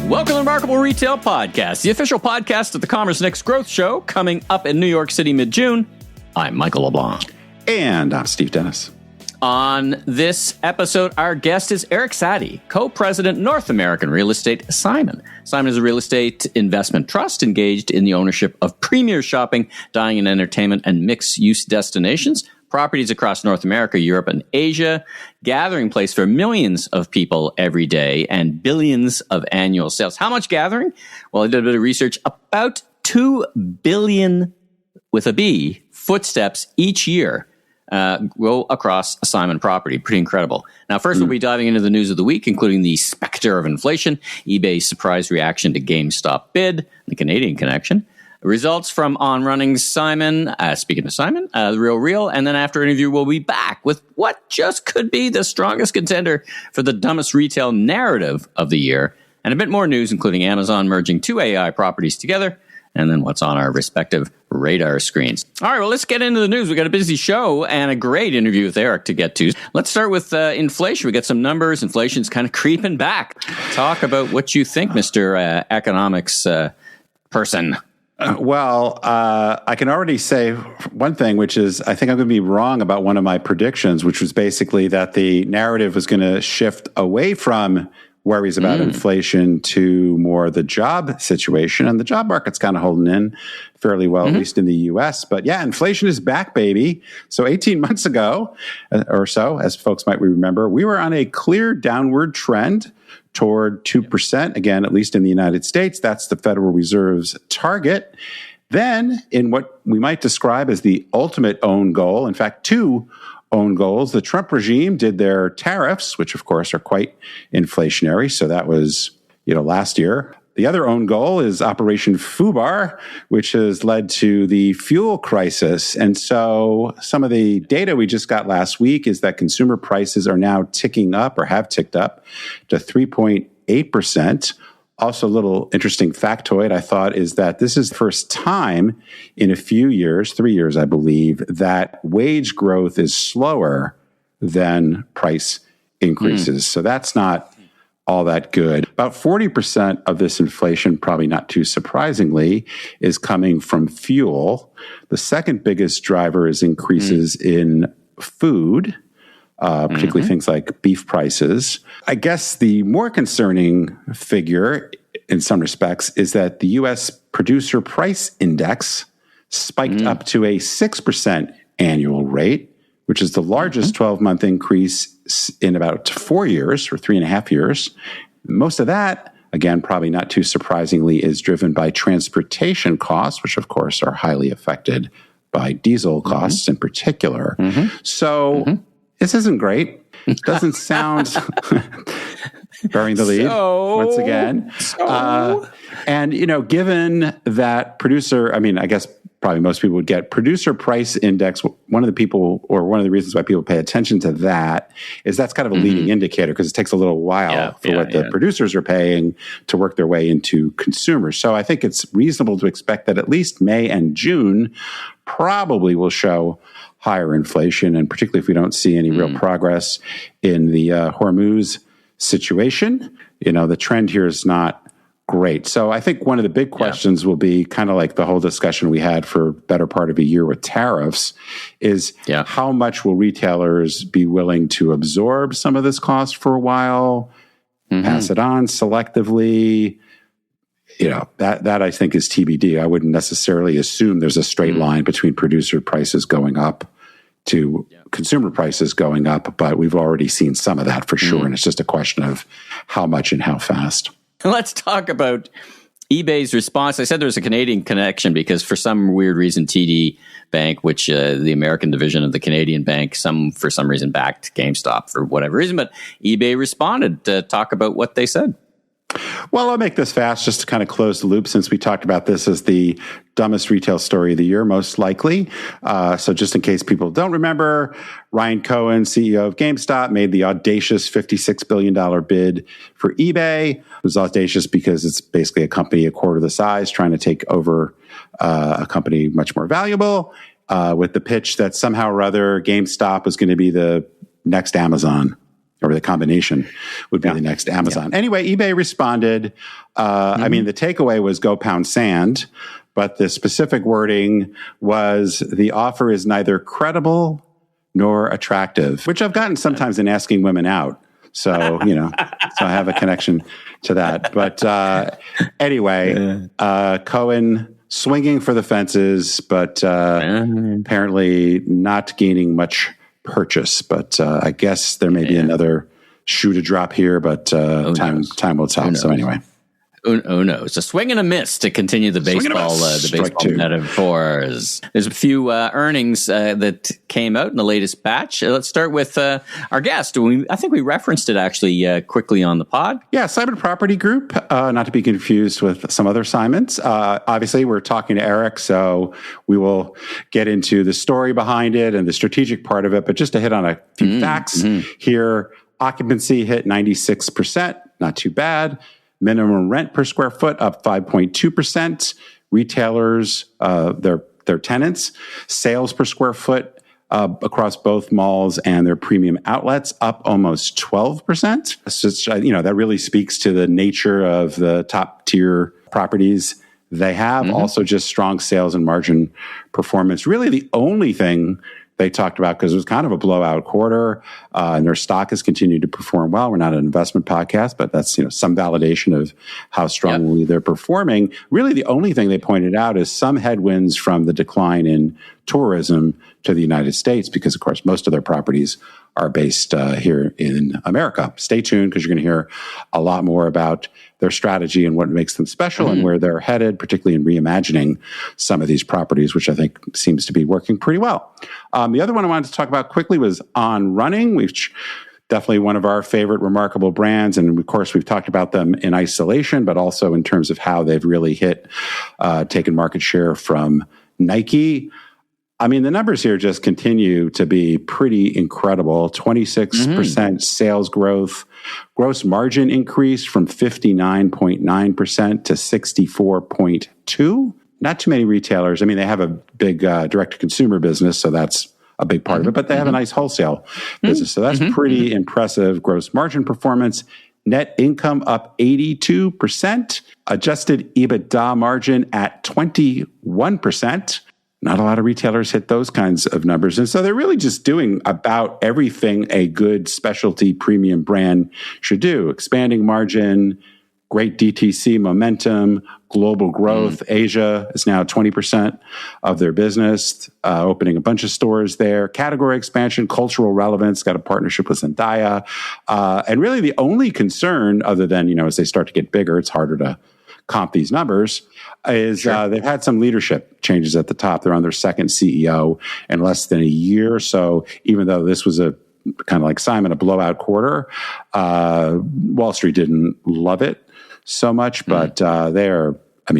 Welcome to the Remarkable Retail Podcast, the official podcast of the Commerce Next Growth Show, coming up in New York City mid-June. I'm Michael LeBlanc. And I'm Steve Dennis. On this episode, our guest is Eric Sadi, co-president, North American Real Estate Simon. Simon is a real estate investment trust engaged in the ownership of premier shopping, dining and entertainment, and mixed-use destinations, properties across North America, Europe, and Asia, gathering place for millions of people every day and billions of annual sales. How much gathering? Well, I did a bit of research. About 2 billion, with a B, footsteps each year go across a Simon property. Pretty incredible. Now, first, we'll be diving into the news of the week, including the specter of inflation, eBay's surprise reaction to GameStop bid, the Canadian connection, results from On Running Simon, speaking of Simon, The Real, and then after interview, we'll be back with what just could be the strongest contender for the dumbest retail narrative of the year, and a bit more news, including Amazon merging 2 AI properties together, and then what's on our respective radar screens. All right, well, let's get into the news. We got a busy show and a great interview with Eric to get to. Let's start with inflation. We got some numbers. Inflation's kind of creeping back. Talk about what you think, Mr. Economics person. I can already say one thing, which is I think I'm going to be wrong about one of my predictions, which was basically that the narrative was going to shift away from worries about inflation to more the job situation. And the job market's kind of holding in fairly well, at least in the U.S. But yeah, inflation is back, baby. So 18 months ago or so, as folks might remember, we were on a clear downward trend toward 2%. Again, at least in the United States, that's the Federal Reserve's target. Then, in what we might describe as the ultimate own goal, in fact, 2 own goals, the Trump regime did their tariffs, which of course are quite inflationary. So that was, last year. The other own goal is Operation FUBAR, which has led to the fuel crisis. And so some of the data we just got last week is that consumer prices are now ticking up or have ticked up to 3.8%. Also, a little interesting factoid, I thought, is that this is the first time in a few years, 3 years, I believe, that wage growth is slower than price increases. So that's not all that good. About 40% of this inflation, probably not too surprisingly, is coming from fuel. The second biggest driver is increases in food, particularly things like beef prices. I guess the more concerning figure in some respects is that the U.S. Producer Price Index spiked up to a 6% annual rate, which is the largest 12-month increase in about 4 years or 3.5 years. Most of that, again, probably not too surprisingly, is driven by transportation costs, which of course are highly affected by diesel costs in particular. So this isn't great. It doesn't sound burying the lead once again. And, given that I guess probably most people would get producer price index. One of the reasons why people pay attention to that is that's kind of a leading indicator because it takes a little while for what the producers are paying to work their way into consumers. So I think it's reasonable to expect that at least May and June probably will show higher inflation, and particularly if we don't see any real progress in the Hormuz situation, the trend here is not great. So I think one of the big questions will be kind of like the whole discussion we had for better part of a year with tariffs is how much will retailers be willing to absorb some of this cost for a while, pass it on selectively. That I think is TBD. I wouldn't necessarily assume there's a straight line between producer prices going up to consumer prices going up, but we've already seen some of that for sure. And it's just a question of how much and how fast. Let's talk about eBay's response. I said there's a Canadian connection because for some weird reason, TD Bank, which the American division of the Canadian bank, for some reason backed GameStop for whatever reason, but eBay responded to talk about what they said. Well, I'll make this fast just to kind of close the loop since we talked about this as the dumbest retail story of the year, most likely. So just in case people don't remember, Ryan Cohen, CEO of GameStop, made the audacious $56 billion bid for eBay. It was audacious because it's basically a company a quarter the size trying to take over a company much more valuable with the pitch that somehow or other GameStop was going to be the next Amazon. or the combination would be the next Amazon. Anyway, eBay responded. I mean, the takeaway was go pound sand, but the specific wording was the offer is neither credible nor attractive, which I've gotten sometimes in asking women out. So, so I have a connection to that. But anyway, Cohen swinging for the fences, but apparently not gaining much purchase. But I guess there may be another shoe to drop here, but time will tell. So anyway. Oh no! It's a swing and a miss to continue the baseball metaphors. There's a few earnings that came out in the latest batch. Let's start with our guest. I think we referenced it actually quickly on the pod. Yeah, Simon Property Group, not to be confused with some other Simons. Obviously, we're talking to Eric, so we will get into the story behind it and the strategic part of it. But just to hit on a few facts here, occupancy hit 96%, not too bad. Minimum rent per square foot up 5.2%. Retailers, their tenants, sales per square foot across both malls and their premium outlets up almost 12%. So, that really speaks to the nature of the top tier properties they have. Also just strong sales and margin performance. Really the only thing they talked about, because it was kind of a blowout quarter, and their stock has continued to perform well. We're not an investment podcast, but that's some validation of how strongly they're performing. Really, the only thing they pointed out is some headwinds from the decline in tourism to the United States, because, of course, most of their properties are based here in America. Stay tuned, because you're going to hear a lot more about their strategy and what makes them special and where they're headed, particularly in reimagining some of these properties, which I think seems to be working pretty well. The other one I wanted to talk about quickly was On Running, which definitely one of our favorite remarkable brands. And of course, we've talked about them in isolation, but also in terms of how they've really taken market share from Nike. I mean, the numbers here just continue to be pretty incredible. 26% sales growth, gross margin increase from 59.9% to 64.2%. Not too many retailers. I mean, they have a big direct-to-consumer business, so that's a big part of it, but they have a nice wholesale business. So that's pretty impressive gross margin performance. Net income up 82%. Adjusted EBITDA margin at 21%. Not a lot of retailers hit those kinds of numbers. And so they're really just doing about everything a good specialty premium brand should do. Expanding margin, great DTC momentum, global growth. Asia is now 20% of their business, opening a bunch of stores there. Category expansion, cultural relevance, got a partnership with Zendaya. And really the only concern, other than, as they start to get bigger, it's harder to comp these numbers, is they've had some leadership changes at the top. They're on their second CEO in less than a year. So even though this was a kind of like Simon, a blowout quarter, Wall Street didn't love it so much, but they're,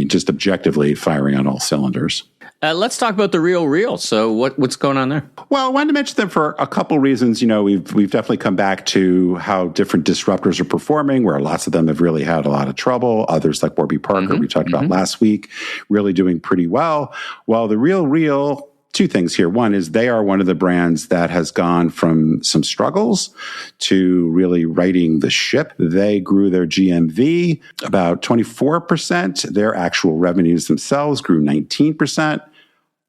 just objectively firing on all cylinders. Let's talk about the real. So what's going on there? Well, I wanted to mention them for a couple reasons. We've definitely come back to how different disruptors are performing, where lots of them have really had a lot of trouble. Others, like Warby Parker, we talked about last week, really doing pretty well. Well, the real, two things here. One is they are one of the brands that has gone from some struggles to really righting the ship. They grew their GMV about 24%. Their actual revenues themselves grew 19%.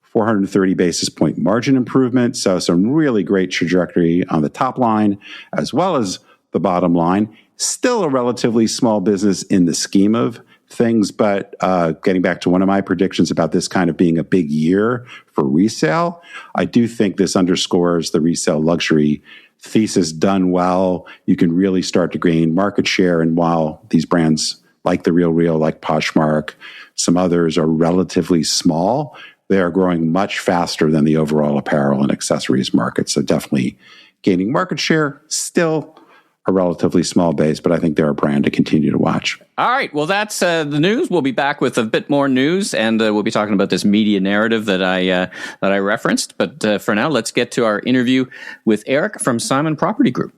430 basis point margin improvement. So some really great trajectory on the top line as well as the bottom line. Still a relatively small business in the scheme of things, but getting back to one of my predictions about this kind of being a big year for resale, I do think this underscores the resale luxury thesis done well. You can really start to gain market share. And while these brands like The RealReal, like Poshmark, some others are relatively small, they are growing much faster than the overall apparel and accessories market. So definitely gaining market share, still a relatively small base, but I think they're a brand to continue to watch. All right. Well, that's the news. We'll be back with a bit more news, and we'll be talking about this media narrative that I referenced. But for now, let's get to our interview with Eric from Simon Property Group.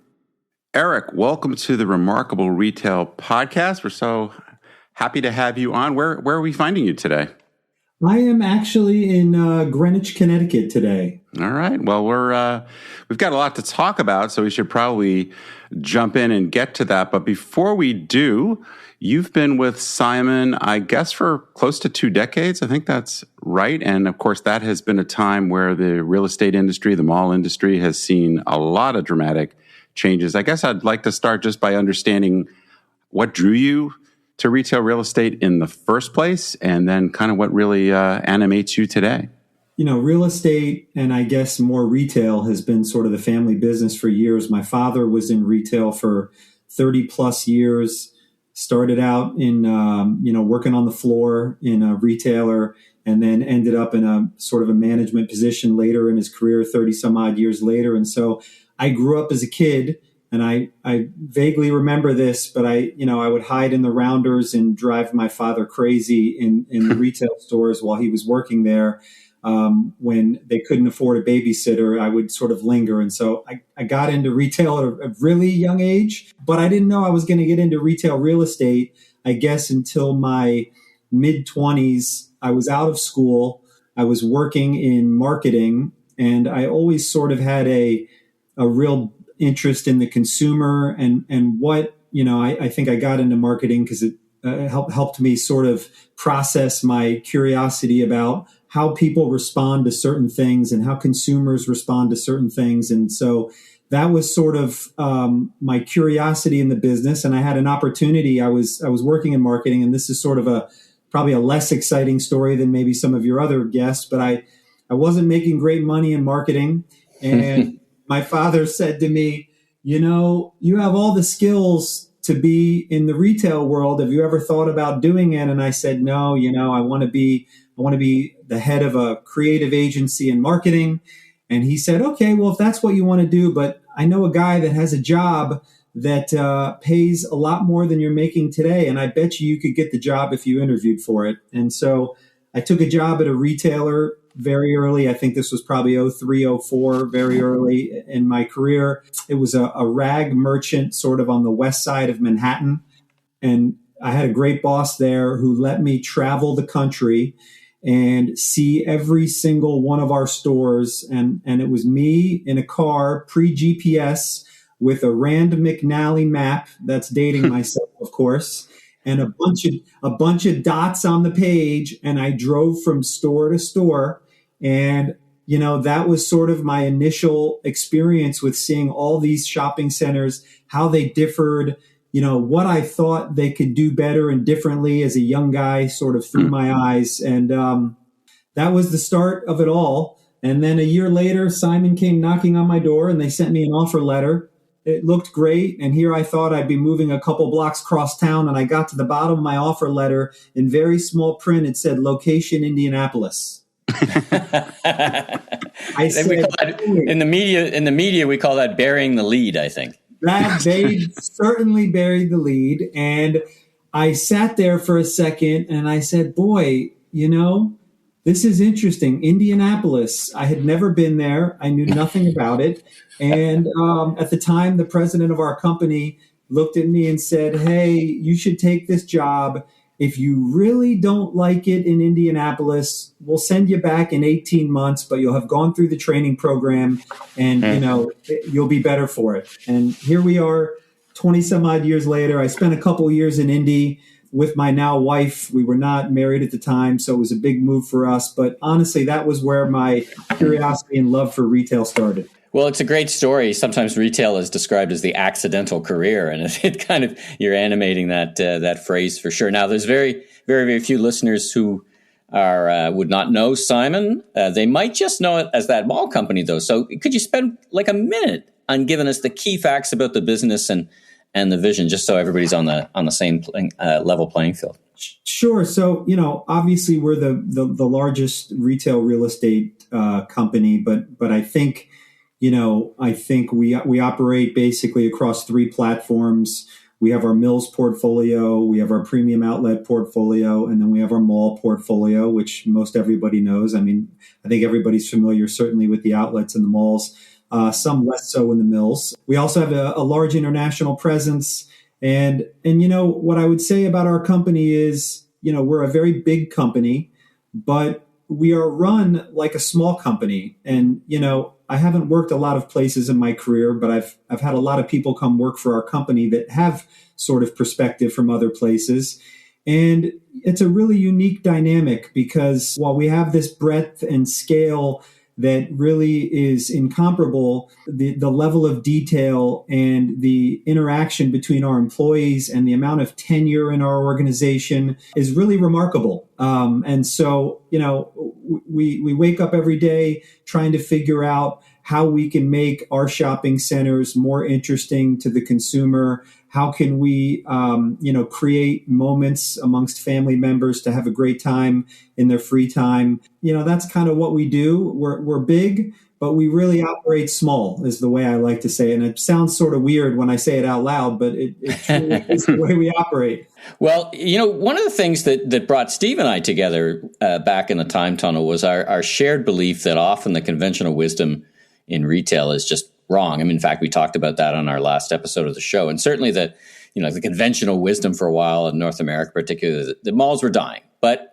Eric, welcome to the Remarkable Retail Podcast. We're so happy to have you on. Where are we finding you today? I am actually in Greenwich, Connecticut today. All right. Well, we've got a lot to talk about, so we should probably jump in and get to that. But before we do, you've been with Simon, I guess, for close to 2 decades. I think that's right. And of course, that has been a time where the real estate industry, the mall industry, has seen a lot of dramatic changes. I guess I'd like to start just by understanding what drew you to retail real estate in the first place, and then kind of what really animates you today. Real estate and I guess more retail has been sort of the family business for years. My father was in retail for 30 plus years, started out in, working on the floor in a retailer, and then ended up in a sort of a management position later in his career, 30 some odd years later. And so I grew up as a kid, and I vaguely remember this, but I would hide in the rounders and drive my father crazy in the retail stores while he was working there. When they couldn't afford a babysitter, I would sort of linger. And so I got into retail at a really young age, but I didn't know I was going to get into retail real estate, I guess, until my mid-20s. I was out of school. I was working in marketing, and I always sort of had a real interest in the consumer and what, I think I got into marketing because it helped me sort of process my curiosity about how people respond to certain things and how consumers respond to certain things. And so that was sort of my curiosity in the business. And I had an opportunity. I was working in marketing, and this is sort of probably a less exciting story than maybe some of your other guests, but I wasn't making great money in marketing. And my father said to me, you have all the skills to be in the retail world. Have you ever thought about doing it? And I said, no, I want to be the head of a creative agency in marketing. And he said, okay, well, if that's what you want to do, but I know a guy that has a job that pays a lot more than you're making today. And I bet you could get the job if you interviewed for it. And so I took a job at a retailer very early. I think this was probably 03, 04, very early in my career. It was a rag merchant sort of on the west side of Manhattan. And I had a great boss there who let me travel the country and see every single one of our stores. And it was me in a car, pre-GPS, with a Rand McNally map. That's dating myself, of course. And a bunch of dots on the page, and I drove from store to store. And that was sort of my initial experience with seeing all these shopping centers, how they differed, what I thought they could do better and differently as a young guy, sort of through my eyes. And that was the start of it all. And then a year later, Simon came knocking on my door, and they sent me an offer letter. It looked great. And here I thought I'd be moving a couple blocks across town. And I got to the bottom of my offer letter in very small print. It said location Indianapolis. I said, in the media, we call that burying the lead, I think. They certainly buried the lead. And I sat there for a second and I said, boy, this is interesting. Indianapolis. I had never been there. I knew nothing about it. And at the time, the president of our company looked at me and said, hey, you should take this job. If you really don't like it in Indianapolis, we'll send you back in 18 months, but you'll have gone through the training program and, you'll be better for it. And here we are 20 some odd years later. I spent a couple of years in Indy with my now wife. We were not married at the time, so it was a big move for us. But honestly, that was where my curiosity and love for retail started. Well, it's a great story. Sometimes retail is described as the accidental career, and it kind of, you're animating that phrase for sure. Now, there's very, very, very few listeners who would not know Simon. They might just know it as that mall company, though. So could you spend like a minute on giving us the key facts about the business and the vision, just so everybody's on the same level playing field? Sure. So, obviously we're the largest retail real estate company, but I think we operate basically across 3 platforms. We have our Mills portfolio, we have our premium outlet portfolio, and then we have our mall portfolio, which most everybody knows. I mean, I think everybody's familiar certainly with the outlets and the malls, some less so in the Mills. We also have a large international presence. And what I would say about our company is, we're a very big company, but we are run like a small company. And, I haven't worked a lot of places in my career, but I've had a lot of people come work for our company that have sort of perspective from other places. And it's a really unique dynamic because while we have this breadth and scale that really is incomparable, the level of detail and the interaction between our employees and the amount of tenure in our organization is really remarkable. And so, we wake up every day trying to figure out how we can make our shopping centers more interesting to the consumer. How can we, create moments amongst family members to have a great time in their free time? That's kind of what we do. We're big, but we really operate small, is the way I like to say it. And it sounds sort of weird when I say it out loud, but it truly is the way we operate. Well, one of the things that brought Steve and I together back in the time tunnel was our shared belief that often the conventional wisdom in retail is just wrong. I mean, in fact, we talked about that on our last episode of the show. And certainly the conventional wisdom for a while in North America, particularly, the malls were dying. But,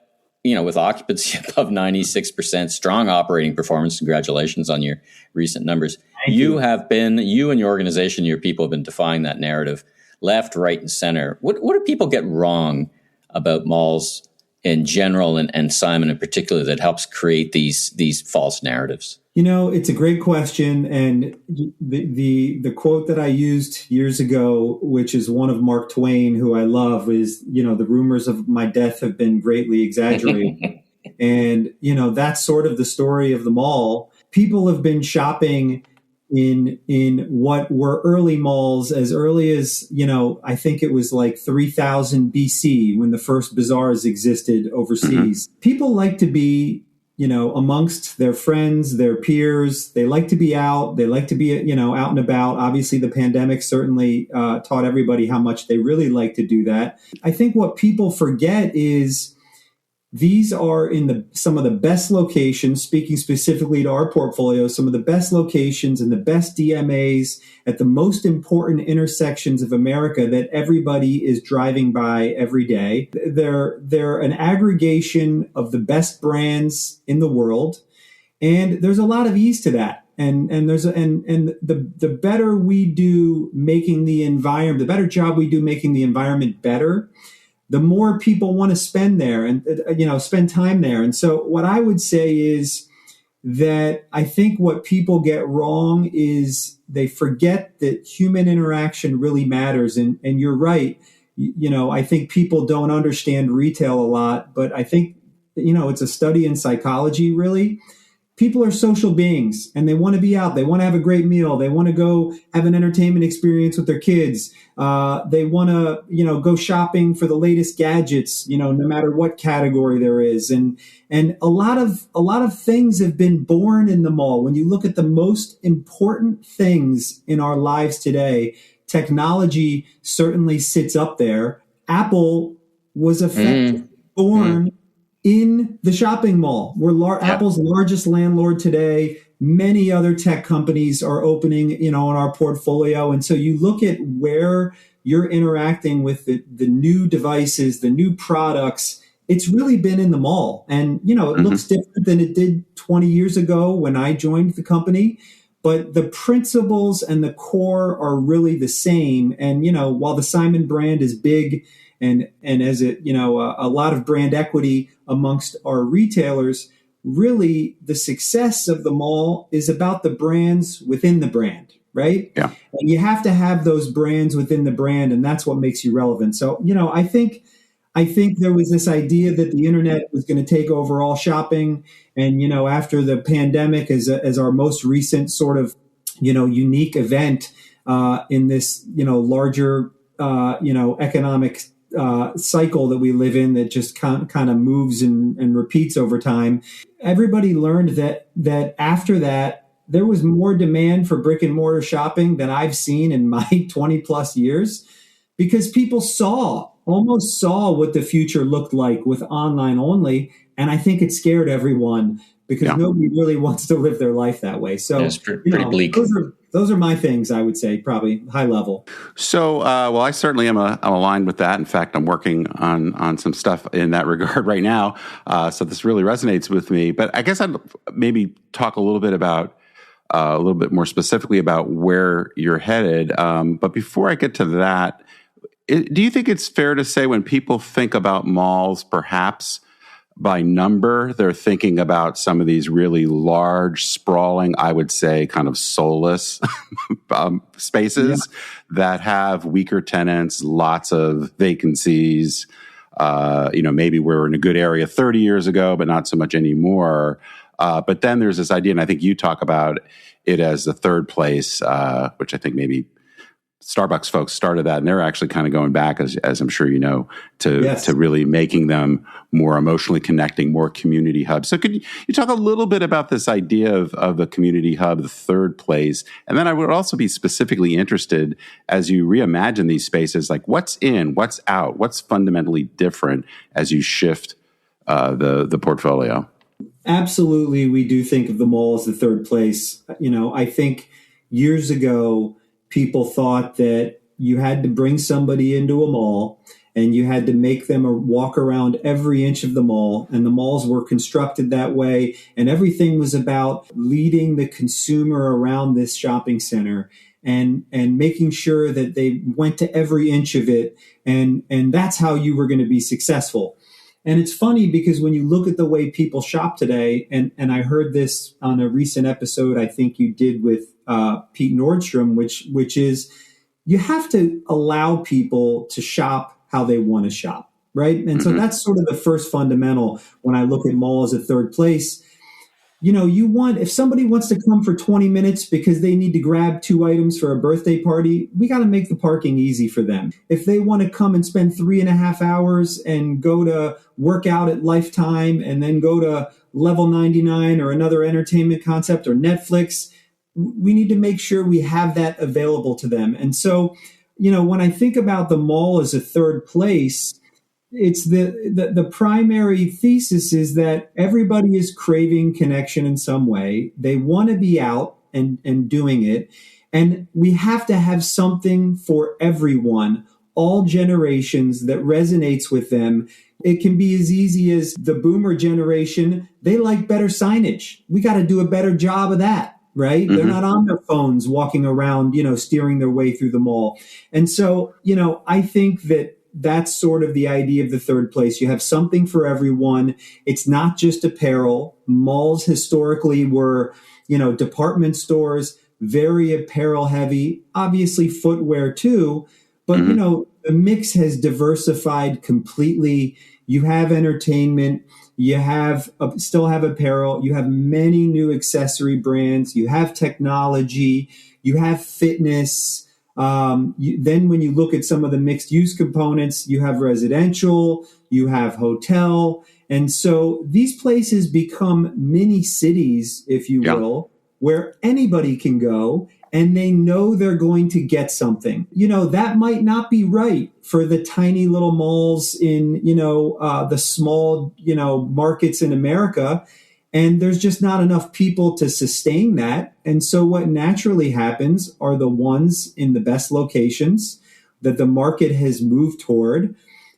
with occupancy above 96%, strong operating performance, congratulations on your recent numbers. You and your organization, your people have been defying that narrative left, right, and center. What do people get wrong about malls in general and Simon in particular that helps create these false narratives? It's a great question. And the quote that I used years ago, which is one of Mark Twain, who I love, is, the rumors of my death have been greatly exaggerated. And, that's sort of the story of the mall. People have been shopping in what were early malls as early as, I think it was like 3000 BC when the first bazaars existed overseas. Mm-hmm. People like to be, amongst their friends, their peers. They like to be out. They like to be, out and about. Obviously, the pandemic certainly taught everybody how much they really like to do that. I think what people forget is these are in some of the best locations, speaking specifically to our portfolio, some of the best locations and the best DMAs at the most important intersections of America that everybody is driving by every day. They're an aggregation of the best brands in the world. And there's a lot of ease to that. And the better we do making the environment, the better job we do making the environment better, the more people want to spend there and, spend time there. And so what I would say is that I think what people get wrong is they forget that human interaction really matters. And you're right. I think people don't understand retail a lot, but I think, it's a study in psychology, really. People are social beings and they want to be out. They want to have a great meal. They want to go have an entertainment experience with their kids. They want to, go shopping for the latest gadgets, no matter what category there is. And a lot of things have been born in the mall. When you look at the most important things in our lives today, technology certainly sits up there. Apple was effectively born in the shopping mall. We're Apple's largest landlord today. Many other tech companies are opening, in our portfolio. And so you look at where you're interacting with the new devices, the new products, it's really been in the mall. And, it looks different than it did 20 years ago when I joined the company. But the principles and the core are really the same. And, while the Simon brand is big and as a lot of brand equity amongst our retailers, really the success of the mall is about the brands within the brand, right? Yeah. And you have to have those brands within the brand, and that's what makes you relevant. So, I think there was this idea that the internet was going to take over all shopping. And, after the pandemic as our most recent sort of, unique event in this, larger, economic cycle that we live in that just kind of moves and repeats over time. Everybody learned that after that, there was more demand for brick and mortar shopping than I've seen in my 20 plus years, because people almost saw what the future looked like with online only. And I think it scared everyone because nobody really wants to live their life that way. So it's pretty bleak. Those are my things, I would say, probably high level. So, well, I certainly am I'm aligned with that. In fact, I'm working on some stuff in that regard right now. So this really resonates with me. But I guess I'd maybe talk a little bit about a little bit more specifically about where you're headed. But before I get to that, do you think it's fair to say when people think about malls, perhaps by number, they're thinking about some of these really large, sprawling, I would say, kind of soulless spaces that have weaker tenants, lots of vacancies. Maybe we're in a good area 30 years ago, but not so much anymore. But then there's this idea, and I think you talk about it as the third place, which I think maybe Starbucks folks started that, and they're actually kind of going back, as I'm sure you know, to really making them more emotionally connecting, more community hubs. So could you talk a little bit about this idea of a community hub, the third place? And then I would also be specifically interested, as you reimagine these spaces, like what's in, what's out, what's fundamentally different as you shift the portfolio? Absolutely, we do think of the mall as the third place. I think years ago, people thought that you had to bring somebody into a mall and you had to make them walk around every inch of the mall. And the malls were constructed that way. And everything was about leading the consumer around this shopping center and making sure that they went to every inch of it. And that's how you were going to be successful. And it's funny because when you look at the way people shop today, and I heard this on a recent episode I think you did with Pete Nordstrom, which is you have to allow people to shop how they want to shop, right? And so that's sort of the first fundamental when I look at mall as a third place. If somebody wants to come for 20 minutes because they need to grab 2 items for a birthday party, we got to make the parking easy for them. If they want to come and spend 3.5 hours and go to work out at Lifetime and then go to Level 99 or another entertainment concept or Netflix, we need to make sure we have that available to them. And so, when I think about the mall as a third place, it's the primary thesis is that everybody is craving connection in some way. They want to be out and doing it. And we have to have something for everyone, all generations, that resonates with them. It can be as easy as the boomer generation. They like better signage. We got to do a better job of that. Right? They're not on their phones walking around, steering their way through the mall. And so, I think that's sort of the idea of the third place. You have something for everyone. It's not just apparel. Malls historically were, department stores, very apparel heavy, obviously footwear too. But, the mix has diversified completely. You have entertainment. You still have apparel. You have many new accessory brands. You have technology. You have fitness. Then when you look at some of the mixed use components, you have residential, you have hotel. And so these places become mini cities, if you will, where anybody can go and they know they're going to get something. That might not be right for the tiny little malls in, the small, markets in America. And there's just not enough people to sustain that. And so what naturally happens are the ones in the best locations that the market has moved toward.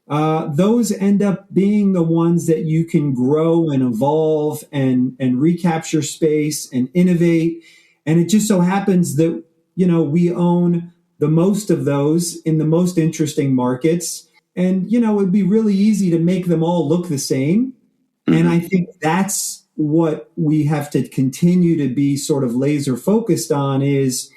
Those end up being the ones that you can grow and evolve and recapture space and innovate. And it just so happens that, we own the most of those in the most interesting markets. And, it'd be really easy to make them all look the same. And I think that's what we have to continue to be sort of laser focused on is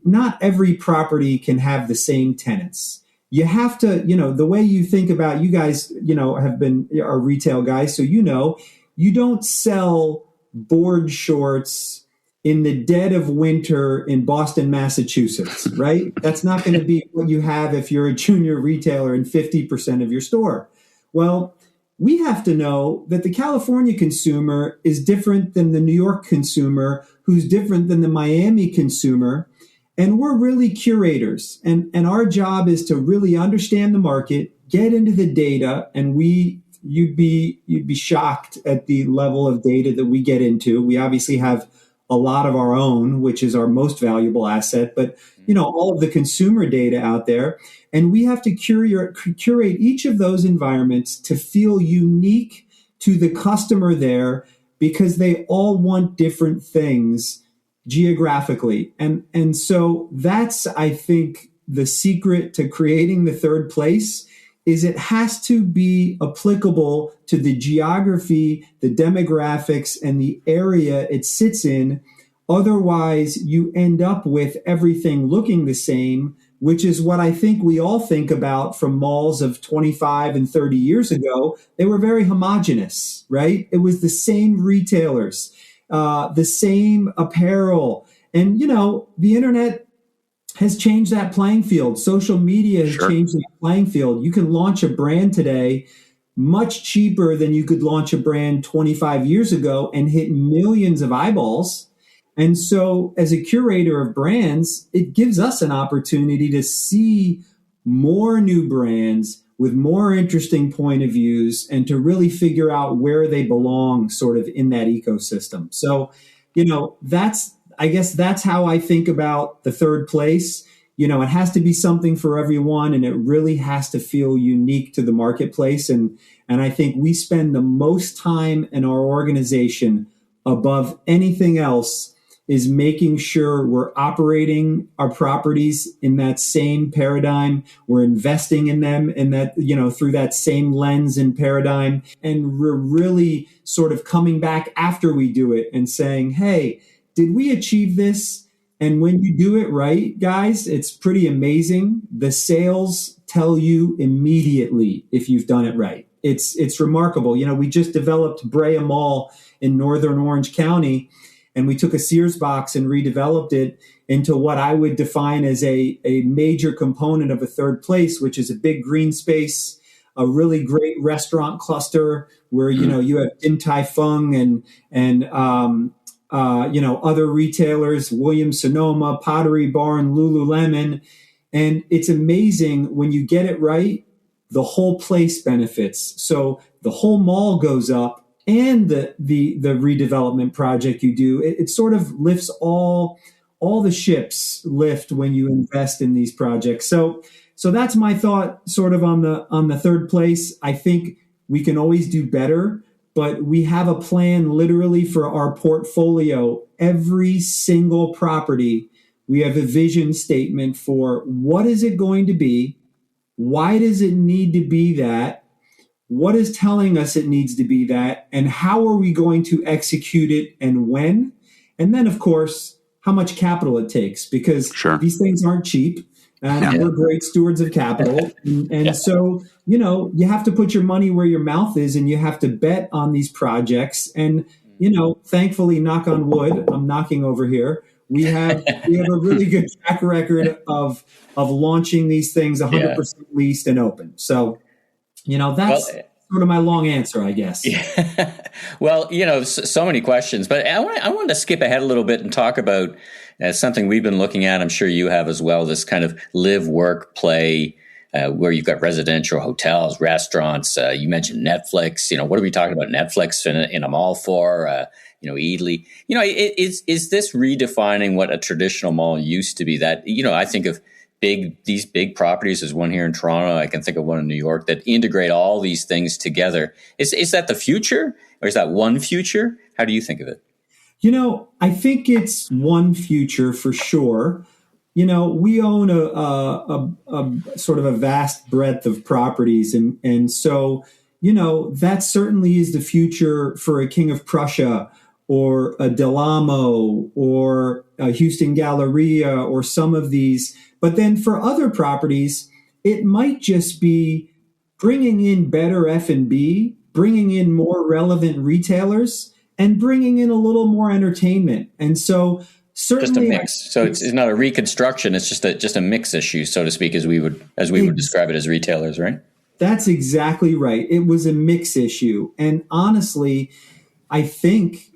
not every property can have the same tenants. You have to, the way you think about, you guys, are retail guys. So, you don't sell board shorts in the dead of winter in Boston, Massachusetts, right? That's not going to be what you have if you're a junior retailer in 50% of your store. Well, we have to know that the California consumer is different than the New York consumer, who's different than the Miami consumer. And we're really curators. And our job is to really understand the market, get into the data, and you'd be shocked at the level of data that we get into. We obviously have a lot of our own, which is our most valuable asset, but all of the consumer data out there. And we have to curate each of those environments to feel unique to the customer there, because they all want different things geographically. And so that's, I think, the secret to creating the third place is it has to be applicable to the geography, the demographics, and the area it sits in. Otherwise, you end up with everything looking the same, which is what I think we all think about from malls of 25 and 30 years ago. They were very homogenous, right? It was the same retailers, the same apparel. And, the internet has changed that playing field. Social media has changed that playing field. You can launch a brand today much cheaper than you could launch a brand 25 years ago and hit millions of eyeballs. And so as a curator of brands, it gives us an opportunity to see more new brands with more interesting point of views and to really figure out where they belong sort of in that ecosystem. So, I guess that's how I think about the third place. It has to be something for everyone, and it really has to feel unique to the marketplace. And I think we spend the most time in our organization above anything else is making sure we're operating our properties in that same paradigm. We're investing in them in that, through that same lens and paradigm. And we're really sort of coming back after we do it and saying, hey, did we achieve this? And when you do it right, guys, it's pretty amazing. The sales tell you immediately if you've done it right. It's remarkable. We just developed Brea Mall in Northern Orange County, and we took a Sears box and redeveloped it into what I would define as a major component of a third place, which is a big green space, a really great restaurant cluster where, you have Din Tai Fung and other retailers, Williams-Sonoma, Pottery Barn, Lululemon. And it's amazing when you get it right, the whole place benefits. So the whole mall goes up, and the redevelopment project you do, it sort of lifts all the ships lift when you invest in these projects. So that's my thought sort of on the third place. I think we can always do better, but we have a plan literally for our portfolio. Every single property, we have a vision statement for what is it going to be? Why does it need to be that? What is telling us it needs to be that? And how are we going to execute it and when? And then, of course, how much capital it takes, because these things aren't cheap. And we're great stewards of capital. And so, you have to put your money where your mouth is, and you have to bet on these projects. And, thankfully, knock on wood, I'm knocking over here. We have a really good track record of launching these things 100% leased and open. So, that's sort of my long answer, I guess. Yeah. Well, so many questions, but I wanted to skip ahead a little bit and talk about something we've been looking at. I'm sure you have as well, this kind of live, work, play, where you've got residential, hotels, restaurants. You mentioned Netflix. What are we talking about Netflix in a mall for? Eatly. Is this redefining what a traditional mall used to be? That, I think of these big properties. There's one here in Toronto. I can think of one in New York that integrate all these things together. Is that the future, or is that one future? How do you think of it? I think it's one future for sure. We own a sort of a vast breadth of properties. And so, that certainly is the future for a King of Prussia or a Del Amo or a Houston Galleria or some of these. But then for other properties, it might just be bringing in better F&B, bringing in more relevant retailers, and bringing in a little more entertainment. And so certainly, just a mix. So it's not a reconstruction. It's just a mix issue, so to speak, as we would describe it as retailers, right? That's exactly right. It was a mix issue. And honestly, I think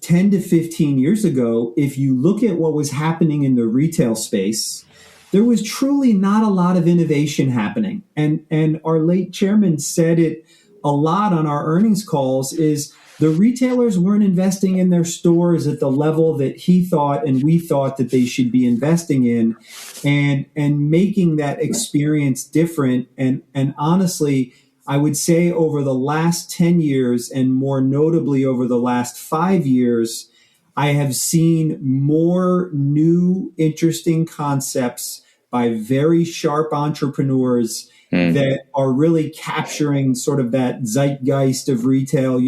10 to 15 years ago, if you look at what was happening in the retail space, there was truly not a lot of innovation happening. And our late chairman said it a lot on our earnings calls is the retailers weren't investing in their stores at the level that he thought and we thought that they should be investing in, and making that experience different. And honestly, I would say over the last 10 years, and more notably over the last 5 years, I have seen more new, interesting concepts by very sharp entrepreneurs that are really capturing sort of that zeitgeist of retail,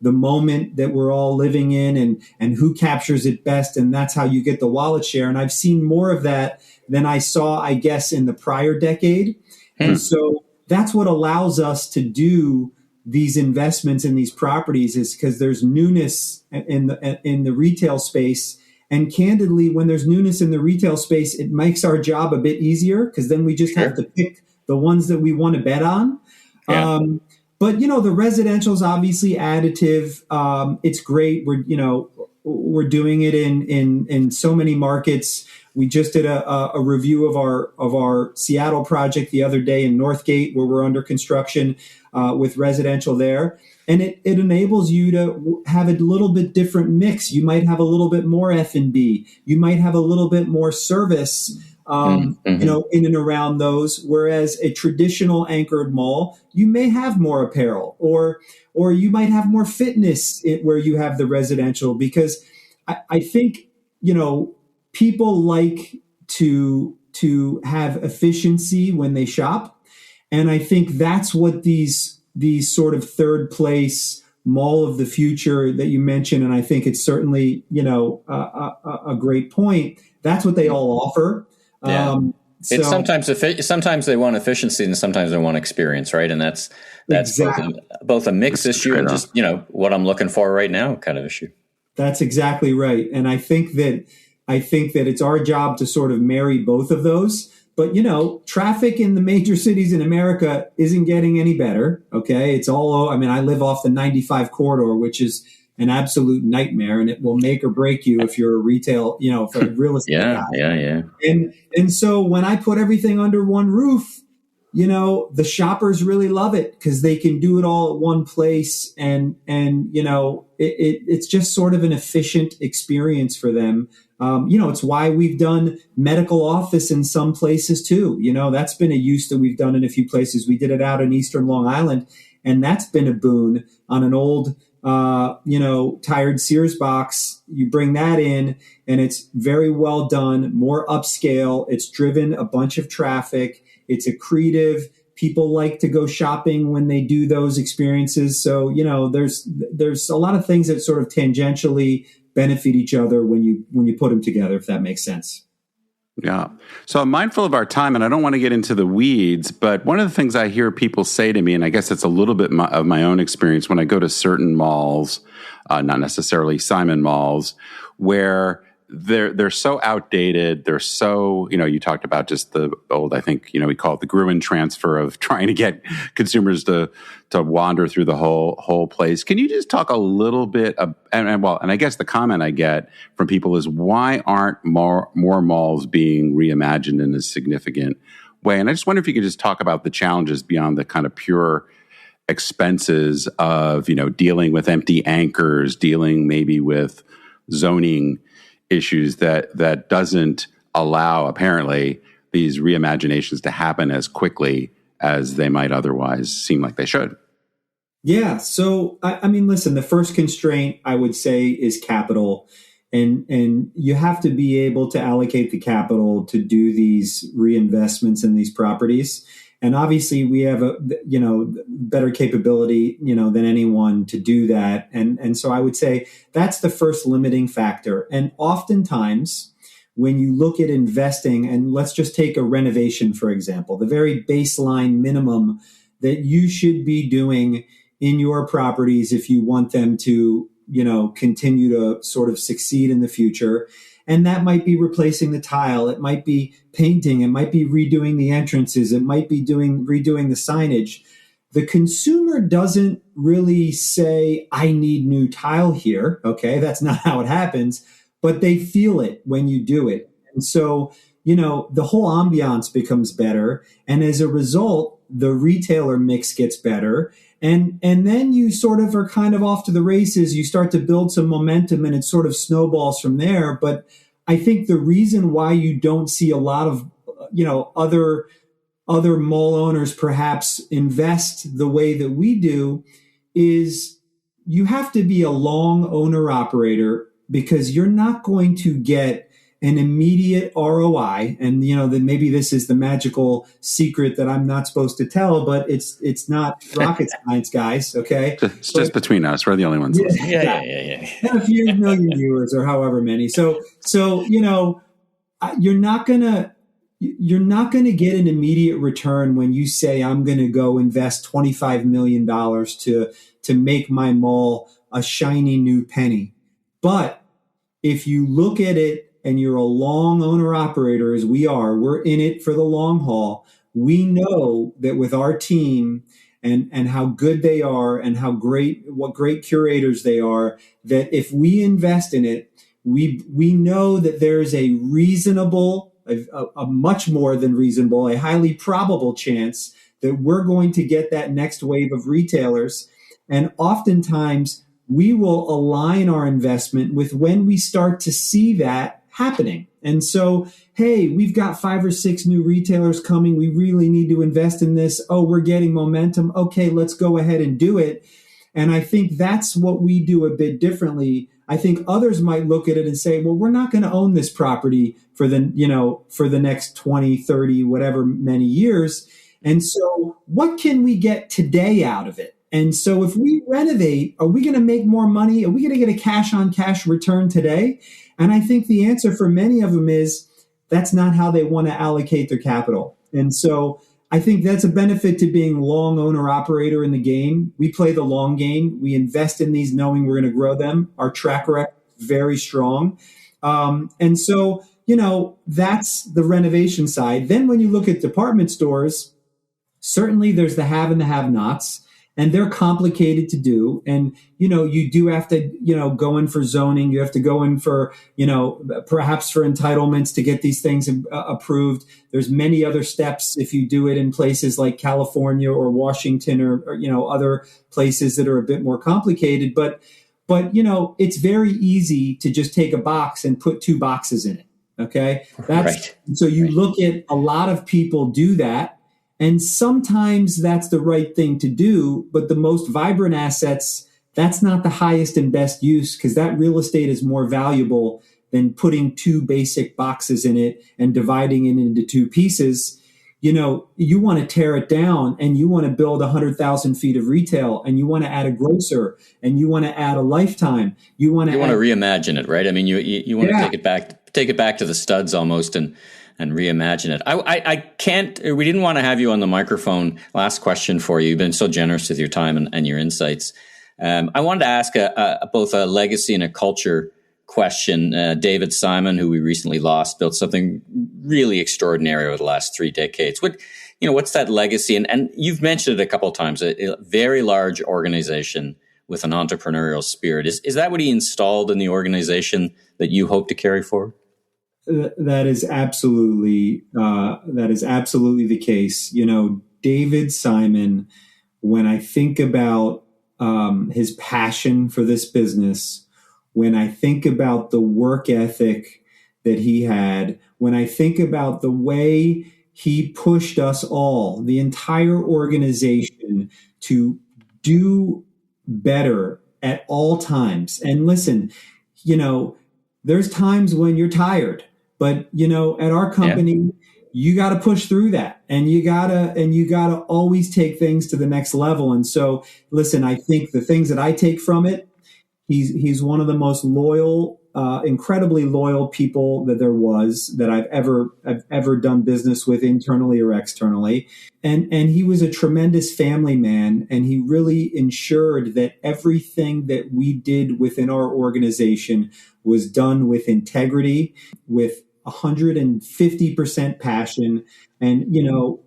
the moment that we're all living in, and who captures it best. And that's how you get the wallet share. And I've seen more of that than I saw, I guess, in the prior decade. And so that's what allows us to do these investments in these properties, is because there's newness in the retail space. And candidly, when there's newness in the retail space, it makes our job a bit easier, because then we just have to pick the ones that we want to bet on. Yeah. But the residential is obviously additive. It's great. We're doing it in so many markets. We just did a review of our Seattle project the other day in Northgate, where we're under construction with residential there. And it enables you to have a little bit different mix. You might have a little bit more F&B. You might have a little bit more service, in and around those. Whereas a traditional anchored mall, you may have more apparel, or you might have more fitness where you have the residential, because I think, people like to have efficiency when they shop. And I think that's what these sort of third place mall of the future that you mentioned, and I think it's certainly, a great point. That's what they all offer. Yeah. It's sometimes they want efficiency and sometimes they want experience, right? And that's exactly. both a mix issue and just, what I'm looking for right now kind of issue. That's exactly right. And I think that it's our job to sort of marry both of those. But, traffic in the major cities in America isn't getting any better. Okay. It's I live off the 95 corridor, which is an absolute nightmare, and it will make or break you if you're a retail, for a real estate guy. Yeah. And so when I put everything under one roof, the shoppers really love it, because they can do it all at one place, and it's just sort of an efficient experience for them. It's why we've done medical office in some places too. That's been a use that we've done in a few places. We did it out in Eastern Long Island, and that's been a boon on an old, tired Sears box. You bring that in, and it's very well done, more upscale. It's driven a bunch of traffic. It's accretive. People like to go shopping when they do those experiences. So, there's a lot of things that sort of tangentially benefit each other when you put them together, if that makes sense. Yeah. So I'm mindful of our time, and I don't want to get into the weeds, but one of the things I hear people say to me, and I guess it's a little bit of my own experience when I go to certain malls, not necessarily Simon malls, where they're so outdated. They're so, you talked about just the old, I think, we call it the Gruen transfer of trying to get consumers to wander through the whole place. Can you just talk a little bit and I guess the comment I get from people is, why aren't more malls being reimagined in a significant way? And I just wonder if you could just talk about the challenges beyond the kind of pure expenses of, dealing with empty anchors, dealing maybe with zoning issues that doesn't allow, apparently, these reimaginations to happen as quickly as they might otherwise seem like they should. Yeah. So, listen, the first constraint I would say is capital. And you have to be able to allocate the capital to do these reinvestments in these properties. And obviously we have a, better capability, than anyone to do that. And so I would say that's the first limiting factor. And oftentimes when you look at investing, and let's just take a renovation, for example, the very baseline minimum that you should be doing in your properties if you want them to, continue to sort of succeed in the future. And that might be replacing the tile. It might be painting. It might be redoing the entrances. It might be redoing the signage. The consumer doesn't really say, I need new tile here. Okay, that's not how it happens. But they feel it when you do it. And so, the whole ambiance becomes better. And as a result, the retailer mix gets better. And then you sort of are kind of off to the races. You start to build some momentum and it sort of snowballs from there. But I think the reason why you don't see a lot of, other mall owners perhaps invest the way that we do is you have to be a long owner operator, because you're not going to get an immediate ROI. And, that maybe this is the magical secret that I'm not supposed to tell, but it's not rocket science, guys. Okay. It's just between us. We're the only ones. Yeah. And a few million viewers or however many. So, you're not going to get an immediate return when you say, I'm going to go invest $25 million to make my mall a shiny new penny. But if you look at it and you're a long owner operator, as we are, we're in it for the long haul. We know that with our team and how good they are and what great curators they are, that if we invest in it, we know that there's a reasonable, a much more than reasonable, a highly probable chance that we're going to get that next wave of retailers. And oftentimes we will align our investment with when we start to see that happening. And so, hey, we've got 5 or 6 new retailers coming. We really need to invest in this. Oh, we're getting momentum. Okay, let's go ahead and do it. And I think that's what we do a bit differently. I think others might look at it and say, well, we're not going to own this property for the next 20, 30, whatever many years. And so what can we get today out of it? And so if we renovate, are we going to make more money? Are we going to get a cash on cash return today? And I think the answer for many of them is that's not how they want to allocate their capital. And so I think that's a benefit to being long owner operator in the game. We play the long game. We invest in these knowing we're going to grow them. Our track record is very strong. And so, that's the renovation side. Then when you look at department stores, certainly there's the have and the have-nots. And they're complicated to do. And, you do have to, go in for zoning. You have to go in for, perhaps for entitlements to get these things approved. There's many other steps if you do it in places like California or Washington or other places that are a bit more complicated. But, it's very easy to just take a box and put 2 boxes in it. Okay. Right. So you look at a lot of people do that. And sometimes that's the right thing to do, but the most vibrant assets, that's not the highest and best use, because that real estate is more valuable than putting 2 basic boxes in it and dividing it into 2 pieces. You want to tear it down and you want to build 100,000 feet of retail and you want to add a grocer and you want to add a Lifetime. You want to reimagine it, right? I mean, you want to take it back to the studs almost and reimagine it. I can't, we didn't want to have you on the microphone. Last question for you. You've been so generous with your time and your insights. I wanted to ask both a legacy and a culture question. David Simon, who we recently lost, built something really extraordinary over the last 3 decades. What's that legacy? And you've mentioned it a couple of times, a very large organization with an entrepreneurial spirit. Is that what he installed in the organization that you hope to carry forward? That is absolutely the case. David Simon, when I think about his passion for this business, when I think about the work ethic that he had, when I think about the way he pushed us all, the entire organization, to do better at all times. And listen, there's times when you're tired. But, at our company, you got to push through that and you gotta always take things to the next level. And so, listen, I think the things that I take from it, he's one of the most loyal, incredibly loyal people that I've ever done business with, internally or externally. And he was a tremendous family man. And he really ensured that everything that we did within our organization was done with integrity, with 150% passion. And,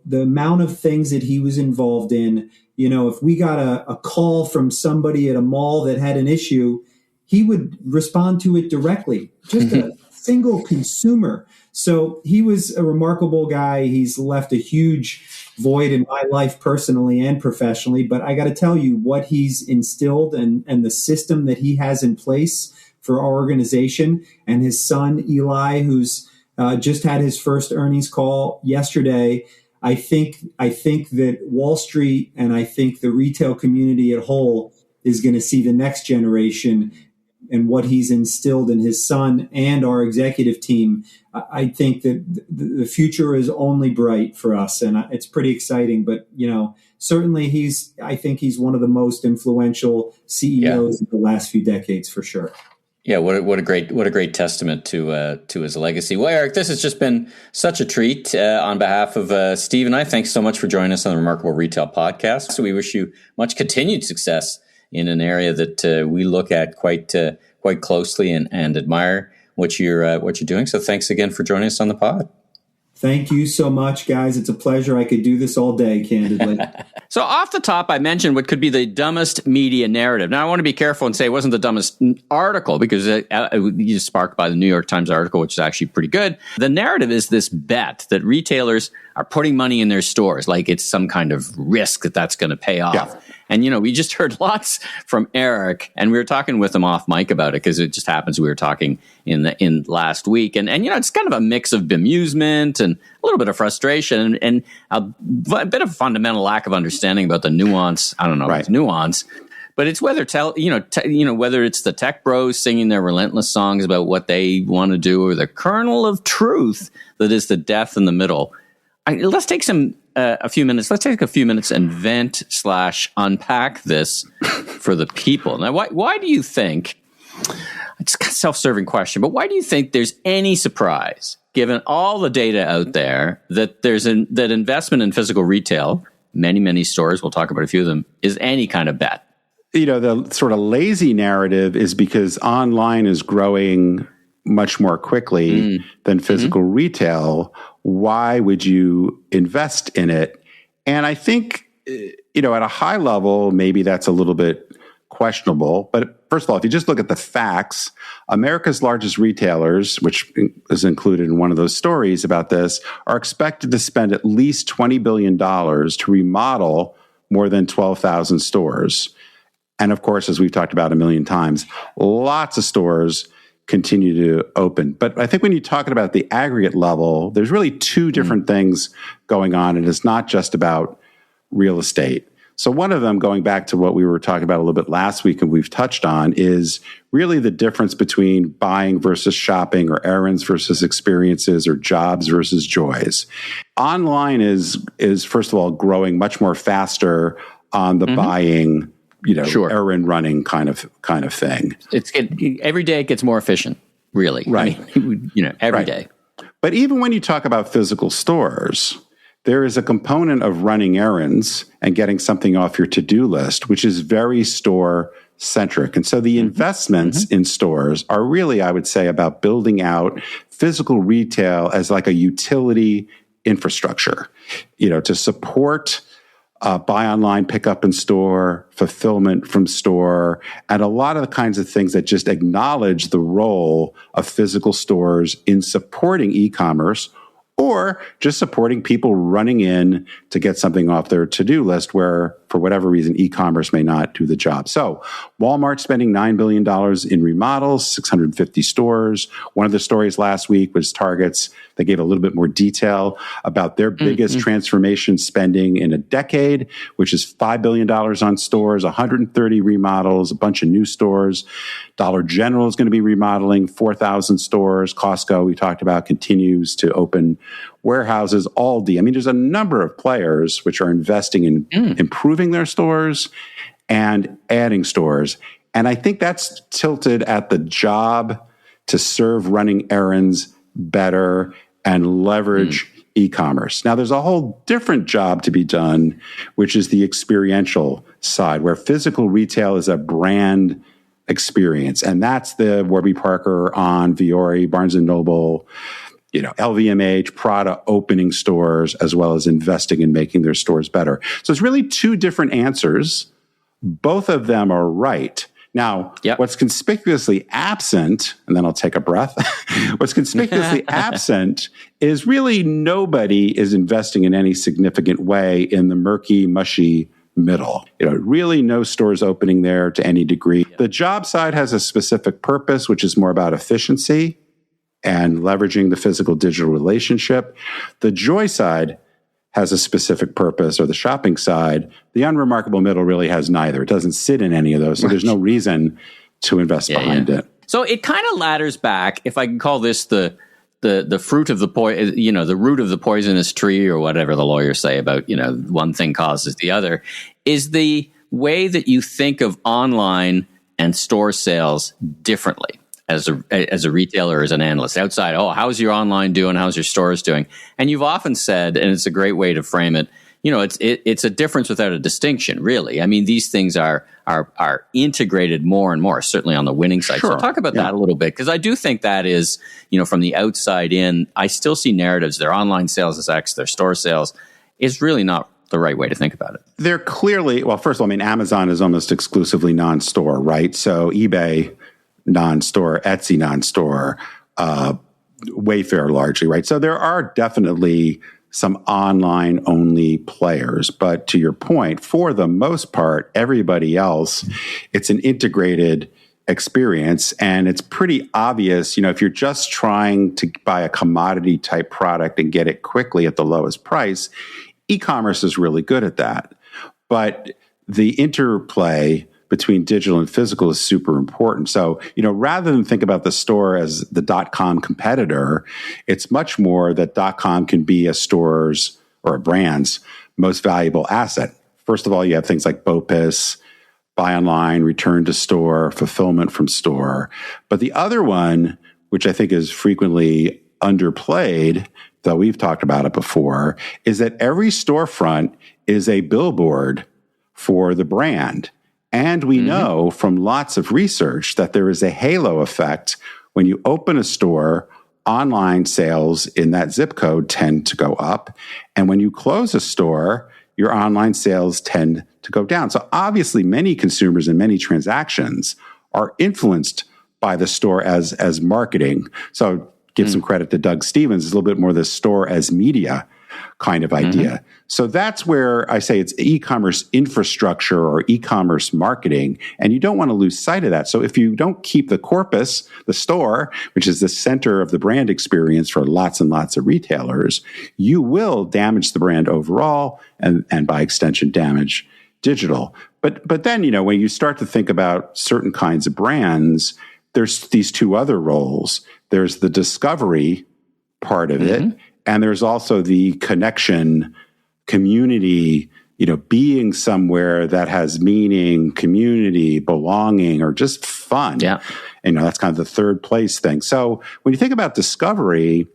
the amount of things that he was involved in, if we got a call from somebody at a mall that had an issue, he would respond to it directly. Just a single consumer. So he was a remarkable guy. He's left a huge void in my life personally and professionally. But I got to tell you, what he's instilled and the system that he has in place for our organization, and his son, Eli, who's just had his first earnings call yesterday. I think that Wall Street and I think the retail community at whole is going to see the next generation and what he's instilled in his son and our executive team. I think that the future is only bright for us, and it's pretty exciting. But certainly I think he's one of the most influential CEOs in the last few decades, for sure. Yeah, what a great testament to his legacy. Well, Eric, this has just been such a treat. On behalf of Steve and I, thanks so much for joining us on the Remarkable Retail Podcast. So we wish you much continued success in an area that we look at quite closely and admire what you're doing. So thanks again for joining us on the pod. Thank you so much, guys. It's a pleasure. I could do this all day, candidly. So off the top, I mentioned what could be the dumbest media narrative. Now, I want to be careful and say it wasn't the dumbest article, because you sparked by the New York Times article, which is actually pretty good. The narrative is this bet that retailers are putting money in their stores, like it's some kind of risk that's going to pay off. Yeah. And, we just heard lots from Eric, and we were talking with him off mic about it, because it just happens we were talking in last week. And it's kind of a mix of bemusement and a little bit of frustration and a bit of a fundamental lack of understanding about the nuance. I don't know if it's nuance, but it's whether whether it's the tech bros singing their relentless songs about what they want to do, or the kernel of truth that is the death in the middle. Let's take a few minutes. Let's take a few minutes and vent/unpack this for the people. Now, why do you think? It's a self-serving question, but why do you think there's any surprise, given all the data out there, that that investment in physical retail, many stores, we'll talk about a few of them, is any kind of bet? The sort of lazy narrative is because online is growing much more quickly than physical retail. Why would you invest in it? And I think, at a high level, maybe that's a little bit questionable. But first of all, if you just look at the facts, America's largest retailers, which is included in one of those stories about this, are expected to spend at least $20 billion to remodel more than 12,000 stores. And of course, as we've talked about a million times, lots of stores continue to open. But I think when you're talking about the aggregate level, there's really two different things going on. And it's not just about real estate. So one of them, going back to what we were talking about a little bit last week and we've touched on, is really the difference between buying versus shopping, or errands versus experiences, or jobs versus joys. Online is first of all growing much more faster on the buying, errand running kind of thing. Every day it gets more efficient, really. Right. Every day. But even when you talk about physical stores, there is a component of running errands and getting something off your to-do list, which is very store-centric. And so the investments in stores are really, I would say, about building out physical retail as like a utility infrastructure, to support buy online, pick up in store, fulfillment from store, and a lot of the kinds of things that just acknowledge the role of physical stores in supporting e-commerce, or just supporting people running in to get something off their to-do list where, for whatever reason, e-commerce may not do the job. So Walmart spending $9 billion in remodels, 650 stores. One of the stories last week was Target's. They gave a little bit more detail about their biggest transformation spending in a decade, which is $5 billion on stores, 130 remodels, a bunch of new stores. Dollar General is going to be remodeling 4,000 stores. Costco, we talked about, continues to open warehouses. Aldi. I mean, there's a number of players which are investing in improving their stores and adding stores. And I think that's tilted at the job to serve running errands better and leverage e-commerce. Now, there's a whole different job to be done, which is the experiential side, where physical retail is a brand experience. And that's the Warby Parker, On, Vuori, Barnes & Noble, LVMH, Prada opening stores, as well as investing in making their stores better. So it's really two different answers. Both of them are right. Now, what's conspicuously absent, and then I'll take a breath, what's conspicuously absent is really nobody is investing in any significant way in the murky, mushy middle. Really no stores opening there to any degree. The job side has a specific purpose, which is more about efficiency and leveraging the physical digital relationship. The joy side has a specific purpose, or the shopping side. The unremarkable middle really has neither. It doesn't sit in any of those. So there's no reason to invest behind it. So it kind of ladders back, if I can call this the fruit of the the root of the poisonous tree, or whatever the lawyers say about, one thing causes the other, is the way that you think of online and store sales differently as a retailer, as an analyst outside. Oh, how's your online doing? How's your stores doing? And you've often said, and it's a great way to frame it, it's a difference without a distinction, really. I mean, these things are integrated more and more, certainly on the winning side. Sure. So talk about that a little bit, because I do think that is, from the outside in, I still see narratives. Their online sales is X, their store sales is really not the right way to think about it. They're clearly, well, first of all, Amazon is almost exclusively non-store, right? So eBay, non-store, Etsy, non-store, Wayfair largely, right? So there are definitely some online only players, but to your point, for the most part, everybody else, it's an integrated experience, and it's pretty obvious, if you're just trying to buy a commodity type product and get it quickly at the lowest price, e-commerce is really good at that. But the interplay between digital and physical is super important. So, rather than think about the store as the .com competitor, it's much more that .com can be a store's or a brand's most valuable asset. First of all, you have things like BOPIS, buy online, return to store, fulfillment from store. But the other one, which I think is frequently underplayed, though we've talked about it before, is that every storefront is a billboard for the brand. And we know from lots of research that there is a halo effect. When you open a store, online sales in that zip code tend to go up. And when you close a store, your online sales tend to go down. So obviously, many consumers and many transactions are influenced by the store as marketing. So give some credit to Doug Stevens. It's a little bit more the store as media kind of idea. So that's where I say it's e-commerce infrastructure or e-commerce marketing, and you don't want to lose sight of that. So if you don't keep the corpus, the store, which is the center of the brand experience for lots and lots of retailers, you will damage the brand overall and by extension damage digital. But then, when you start to think about certain kinds of brands, there's these two other roles. There's the discovery part of it, and there's also the connection, community, being somewhere that has meaning, community, belonging, or just fun. Yeah. That's kind of the third place thing. So when you think about discovery,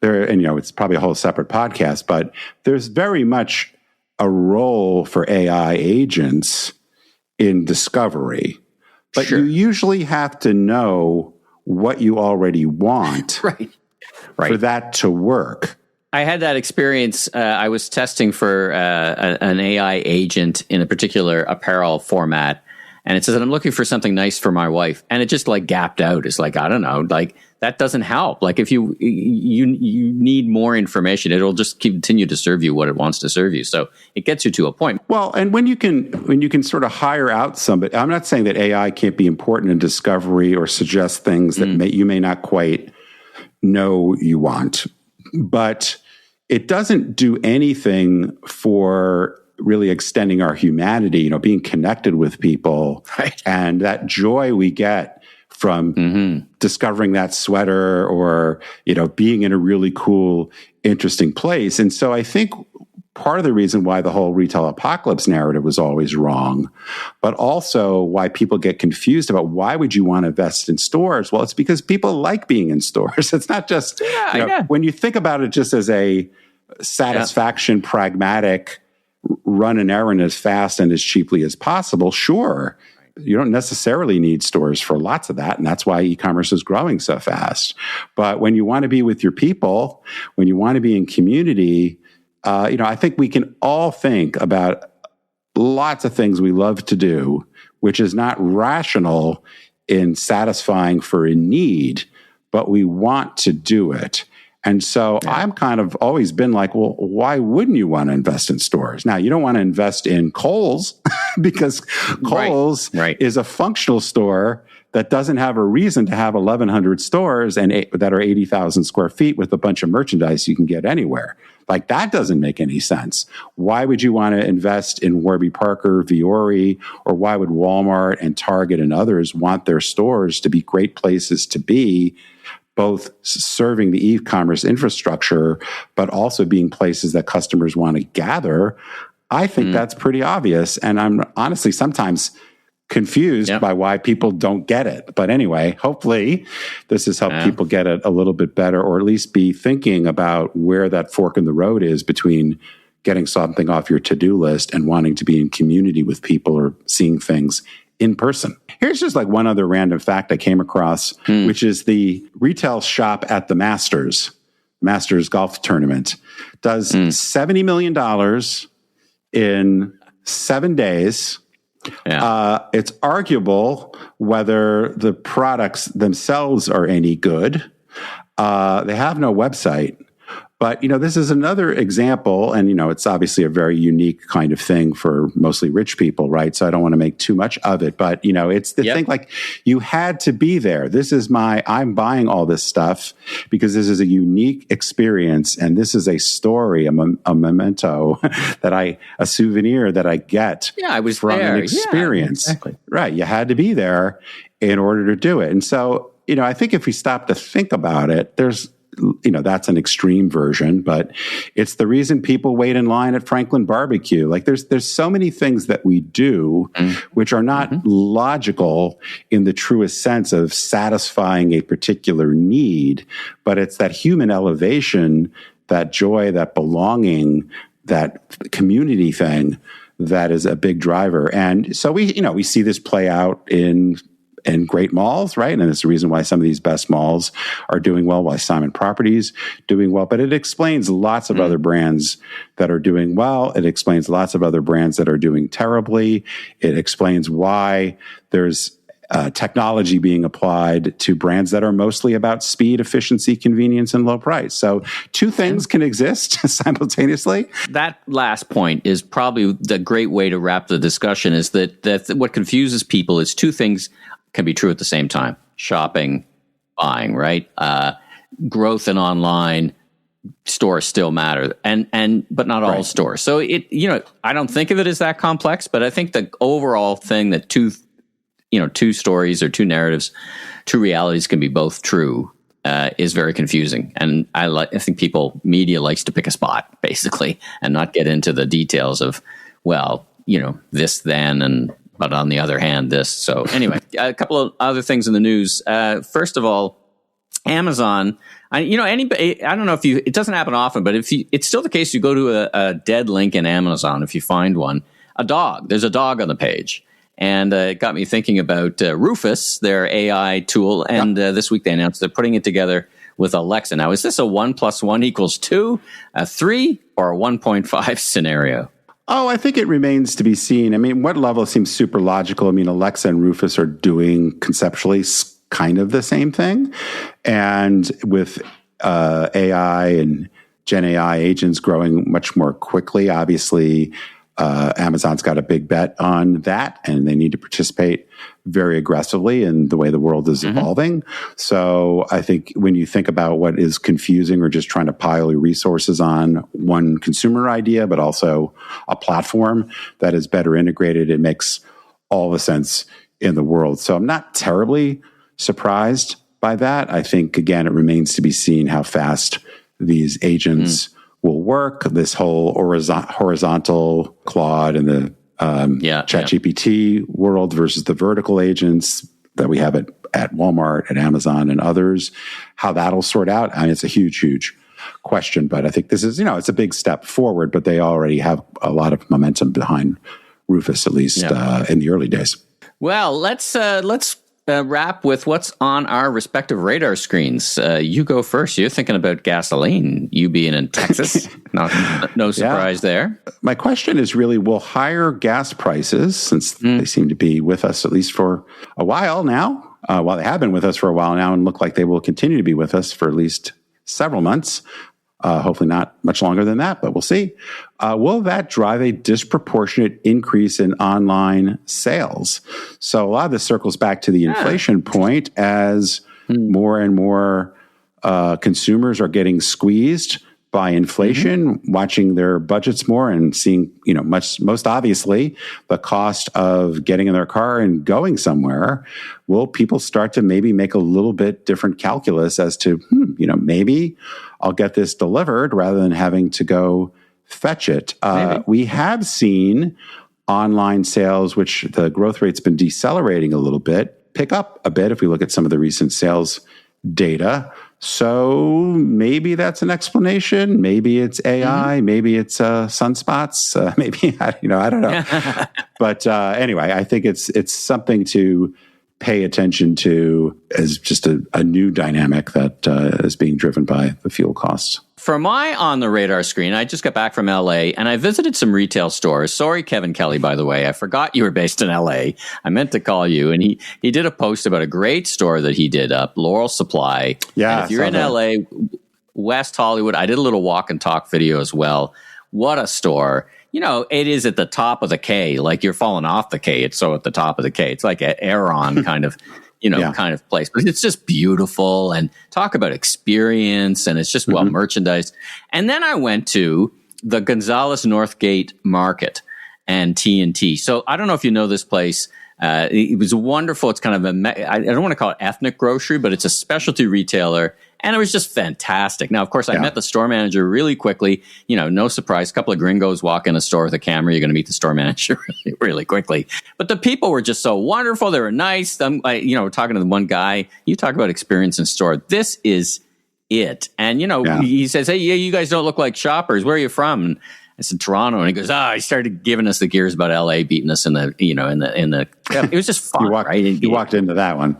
it's probably a whole separate podcast, but there's very much a role for AI agents in discovery. But you usually have to know what you already want. Right. For that to work. I had that experience. I was testing for an AI agent in a particular apparel format, and it says that I'm looking for something nice for my wife, and it just gapped out. It's I don't know, that doesn't help. If you need more information, it'll just continue to serve you what it wants to serve you. So it gets you to a point. Well, and when you can sort of hire out somebody, I'm not saying that AI can't be important in discovery or suggest things that you may not quite know you want, but it doesn't do anything for really extending our humanity, being connected with people, right, and that joy we get from discovering that sweater or, being in a really cool, interesting place. And so I think part of the reason why the whole retail apocalypse narrative was always wrong, but also why people get confused about why would you want to invest in stores? Well, it's because people like being in stores. It's not just, when you think about it just as a satisfaction, pragmatic, run an errand as fast and as cheaply as possible, sure, you don't necessarily need stores for lots of that. And that's why e-commerce is growing so fast. But when you want to be with your people, when you want to be in community, I think we can all think about lots of things we love to do which is not rational in satisfying for a need, but we want to do it. And so I'm kind of always been like, well, why wouldn't you want to invest in stores? Now, you don't want to invest in Kohl's because Kohl's is a functional store that doesn't have a reason to have 1,100 stores and that are 80,000 square feet with a bunch of merchandise you can get anywhere. Like, that doesn't make any sense. Why would you want to invest in Warby Parker, Vuori, or why would Walmart and Target and others want their stores to be great places to be, both serving the e-commerce infrastructure, but also being places that customers want to gather? I think that's pretty obvious. And I'm honestly sometimes confused by why people don't get it. But anyway, hopefully this has helped people get it a little bit better, or at least be thinking about where that fork in the road is between getting something off your to-do list and wanting to be in community with people or seeing things in person. Here's just like one other random fact I came across, which is the retail shop at the Masters golf tournament does $70 million in 7 days. It's arguable whether the products themselves are any good. They have no website. But, this is another example, and, it's obviously a very unique kind of thing for mostly rich people, right? So I don't want to make too much of it, but, it's the thing, like, you had to be there. I'm buying all this stuff because this is a unique experience, and this is a story, a memento a souvenir that I get from an experience. Yeah, exactly. Right. You had to be there in order to do it. And so, I think if we stop to think about it, that's an extreme version, but it's the reason people wait in line at Franklin Barbecue. Like, there's so many things that we do which are not logical in the truest sense of satisfying a particular need, but it's that human elevation, that joy, that belonging, that community thing that is a big driver. And so we see this play out in great malls, right? And it's the reason why some of these best malls are doing well, why Simon Properties doing well. But it explains lots of other brands that are doing well. It explains lots of other brands that are doing terribly. It explains why there's technology being applied to brands that are mostly about speed, efficiency, convenience, and low price. So two things can exist simultaneously. That last point is probably the great way to wrap the discussion, is that what confuses people is two things can be true at the same time: shopping, buying, right? Growth in online, stores still matter, but not all stores. So I don't think of it as that complex, but I think the overall thing that two stories or two narratives, two realities can be both true is very confusing. And I think media likes to pick a spot basically and not get into the details of, this then but on the other hand, this. So anyway, a couple of other things in the news. First of all, Amazon. Anybody, I don't know it doesn't happen often, but it's still the case. You go to a dead link in Amazon, if you find one, there's a dog on the page. And it got me thinking about Rufus, their AI tool. And this week they announced they're putting it together with Alexa. Now, is this a 1 + 1 = 2, a 3, or a 1.5 scenario? Oh, I think it remains to be seen. I mean, what level seems super logical? I mean, Alexa and Rufus are doing conceptually kind of the same thing. And with AI and Gen AI agents growing much more quickly, obviously, Amazon's got a big bet on that, and they need to participate very aggressively in the way the world is evolving. So I think when you think about what is confusing or just trying to pile your resources on one consumer idea, but also a platform that is better integrated, it makes all the sense in the world. So I'm not terribly surprised by that. I think, again, it remains to be seen how fast these agents will work. This whole horizontal Claude and the ChatGPT world versus the vertical agents that we have at Walmart, at Amazon, and others, how that'll sort out. I mean, it's a huge, huge question, but I think this is, it's a big step forward, but they already have a lot of momentum behind Rufus, at least in the early days. Well, let's wrap with what's on our respective radar screens. You go first. You're thinking about gasoline, you being in Texas. No surprise there. My question is really, will higher gas prices, since they seem to be with us at least for a while now, they have been with us for a while now and look like they will continue to be with us for at least several months, hopefully not much longer than that, but we'll see. Will that drive a disproportionate increase in online sales? So a lot of this circles back to the inflation point as more and more consumers are getting squeezed by inflation, watching their budgets more and seeing, most obviously the cost of getting in their car and going somewhere. Will people start to maybe make a little bit different calculus as to, maybe I'll get this delivered rather than having to go fetch it. We have seen online sales, which the growth rate's been decelerating a little bit, pick up a bit if we look at some of the recent sales data. So maybe that's an explanation. Maybe it's AI. Maybe it's sunspots. Maybe I don't know. But anyway, I think it's something to pay attention to as just a new dynamic that is being driven by the fuel costs. For my on the radar screen, I just got back from LA and I visited some retail stores. Sorry, Kevin Kelly, by the way. I forgot you were based in LA. I meant to call you. And he did a post about a great store that he did up, Laurel Supply. Yeah. And if you're in LA, West Hollywood, I did a little walk and talk video as well. What a store. It is at the top of the K, like you're falling off the K. It's so at the top of the K. It's like an Aeron kind of kind of place, but it's just beautiful and talk about experience, and it's just well merchandised. And then I went to the Gonzales Northgate Market and T&T. So I don't know if you know this place. It was wonderful. It's kind of I don't want to call it ethnic grocery, but it's a specialty retailer. And it was just fantastic. Now, of course, I met the store manager really quickly. No surprise. A couple of gringos walk in a store with a camera. You're going to meet the store manager really quickly. But the people were just so wonderful. They were nice. We're talking to the one guy. You talk about experience in store. This is it. And, he says, hey, you guys don't look like shoppers. Where are you from? And I said, Toronto. And he goes, he started giving us the gears about LA beating us in the it was just fun, right? You walked into that one.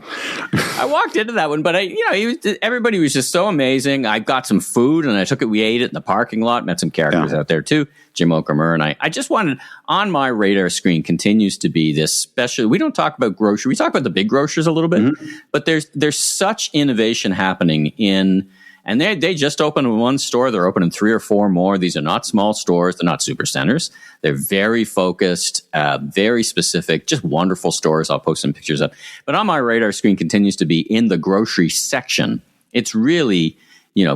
I walked into that one, but everybody was just so amazing. I got some food and we ate it in the parking lot, met some characters out there too. Jim Okamer and I just wanted, on my radar screen continues to be this special. We don't talk about grocery. We talk about the big grocers a little bit, but there's such innovation happening in. And they just opened one store. They're opening 3 or 4 more. These are not small stores. They're not super centers. They're very focused, very specific, just wonderful stores. I'll post some pictures up. But on my radar screen continues to be in the grocery section. It's really,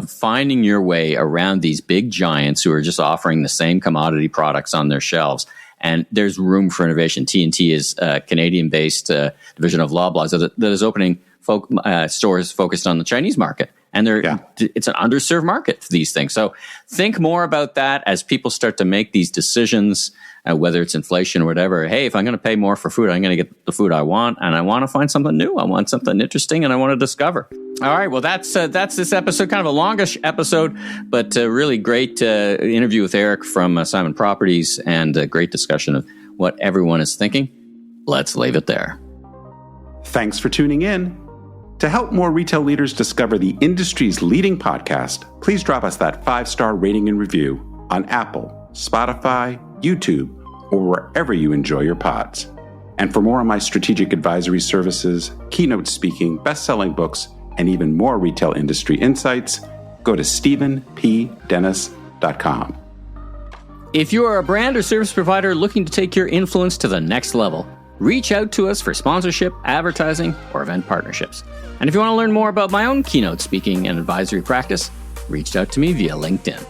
finding your way around these big giants who are just offering the same commodity products on their shelves. And there's room for innovation. T&T is a Canadian-based division of Loblaws that is opening stores focused on the Chinese market. And it's an underserved market for these things. So think more about that as people start to make these decisions, whether it's inflation or whatever. Hey, if I'm going to pay more for food, I'm going to get the food I want, and I want to find something new. I want something interesting, and I want to discover. All right, well, that's this episode, kind of a longish episode, but really great interview with Eric from Simon Properties, and a great discussion of what everyone is thinking. Let's leave it there. Thanks for tuning in. To help more retail leaders discover the industry's leading podcast, please drop us that 5-star rating and review on Apple, Spotify, YouTube, or wherever you enjoy your pods. And for more on my strategic advisory services, keynote speaking, best-selling books, and even more retail industry insights, go to stephenpdennis.com. If you are a brand or service provider looking to take your influence to the next level, reach out to us for sponsorship, advertising, or event partnerships. And if you want to learn more about my own keynote speaking and advisory practice, reach out to me via LinkedIn.